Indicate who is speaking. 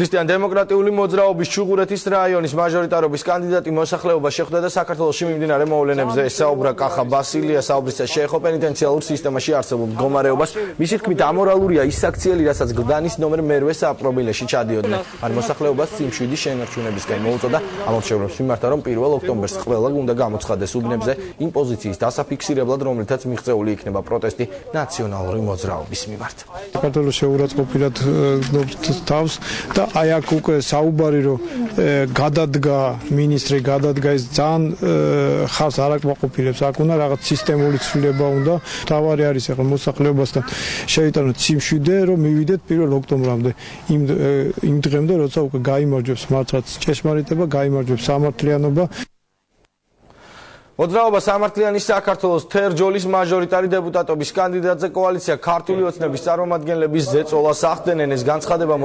Speaker 1: ქრისტიან-დემოკრატიული მოძრაობის ჩუღურეთის რაიონის მაჟორიტარობის კანდიდატი მოსახლეობა შეხვდა და საქართველოში მიმდინარე მოვლენებზე ესაუბრა. კახა ბასილია საუბრისას შეეხო პენიტენციალურ სისტემაში არსებულ მდგომარეობას. მისი თქმით, ამორალურია ის აქციელი, რასაც გლდანის ნომერ მერვე საპრობილეში ჩადიოდნენ. ან მოსახლეობას წინ-7 შენარჩუნებისკენ მოუწოდა. ამორჩევრებს მიმართა, რომ 1 ოქტომბერს ყველა უნდა გამოცხადდეს უბნებზე იმ პოზიციის დასაფიქსირებლად, რომლითაც მიღწეული იქნება პროტესტი ნაციონალური მოძრაობის მიმართ.
Speaker 2: საქართველოს შეურაცხყოფილად თავს და აი აქ უკვე საუბარი რომ გადადგა მინისტრი გადადგა ეს ძალიან ხალხს არ აკმაყოფილებს. აქ უნდა რაღაც სისტემური ცვლილება უნდა. თავარი არის ახლა მოსახლეობასთან შეიტანოთ სიმშვიდე რომ მივიდეთ 1 ოქტომბრამდე იმ დღემდე როცა უკვე გაიმარჯვებს მართლაც ჭეშმარიტება გაიმარჯვებს სამართლიანობა.
Speaker 1: მოძრაობა სამართლიანი საქართველოს თერჯოლის მაჟორიტარი დეპუტატობის კანდიდატზე კოალიცია ქართული ოცნების წარმომადგენლების ზეწოლას ახდენენ. ეს განცხადება